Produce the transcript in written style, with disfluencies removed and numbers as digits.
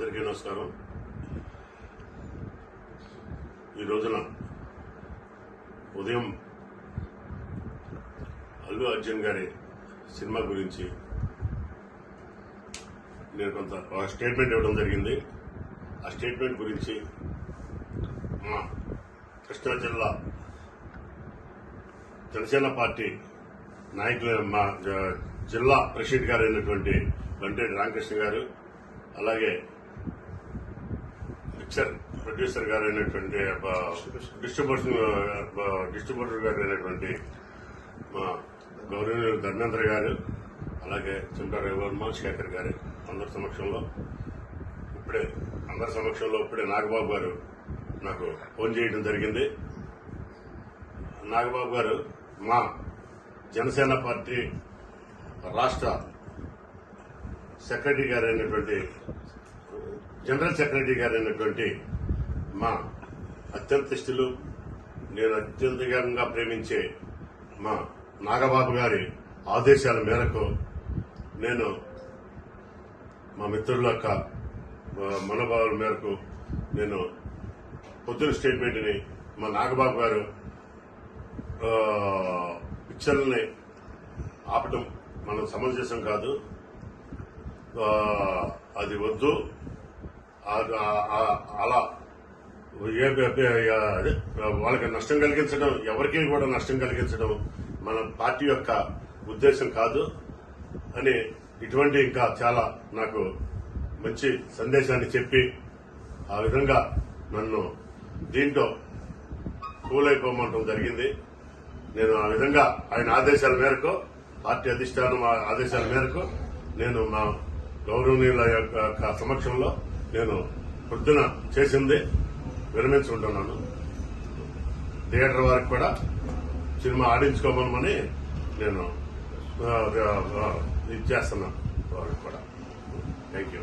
అందరికీ నమస్కారం. ఈ రోజున ఉదయం అల్లు అర్జున్ గారి సినిమా గురించి నేను కొంత స్టేట్మెంట్ ఇవ్వడం జరిగింది. ఆ స్టేట్మెంట్ గురించి మా కృష్ణా జిల్లా జనసేన పార్టీ నాయకులు, మా జిల్లా ప్రెసిడెంట్ గారు అయినటువంటి బంటేటి రామకృష్ణ గారు, అలాగే పిక్చర్ ప్రొడ్యూసర్ గారు అయినటువంటి డిస్ట్రిబ్యూటర్ గారు అయినటువంటి మా గౌరవనీయులు ధర్మేంద్ర గారు, అలాగే చింతా రవివర్మ, శేఖర్ గారు అందరి సమక్షంలో ఇప్పుడే నాగబాబు గారు నాకు ఫోన్ చేయడం జరిగింది. నాగబాబు గారు మా జనసేన పార్టీ రాష్ట్ర సెక్రటరీ గారు అయినటువంటి, జనరల్ సెక్రటరీ గారు అయినటువంటి మా అత్యంత ఇష్టలు, నేను అత్యంతంగా ప్రేమించే మా నాగబాబు గారి ఆదేశాల మేరకు నేను మా మిత్రుల యొక్క మనోభావాల మేరకు నేను పొద్దున స్టేట్మెంట్ని మా నాగబాబు గారు పిక్చర్లని ఆపటం మనం సమంజసం కాదు, అది వద్దు, అలా వాళ్ళకి నష్టం కలిగించడం, ఎవరికీ కూడా నష్టం కలిగించడం మన పార్టీ యొక్క ఉద్దేశం కాదు అని ఇటువంటి ఇంకా చాలా నాకు మంచి సందేశాన్ని చెప్పి ఆ విధంగా నన్ను దీంట్లో కూలైపోమంటం జరిగింది. నేను ఆ విధంగా ఆయన ఆదేశాల మేరకు, పార్టీ అధిష్టానం ఆదేశాల మేరకు నేను మా గౌరవనీయుల యొక్క సమక్షంలో నేను పొద్దున చేసింది విరమించుకుంటున్నాను. థియేటర్ వారికి కూడా సినిమా ఆడించుకోమని నేను ఇది చేస్తున్నాను వారికి కూడా. Thank you.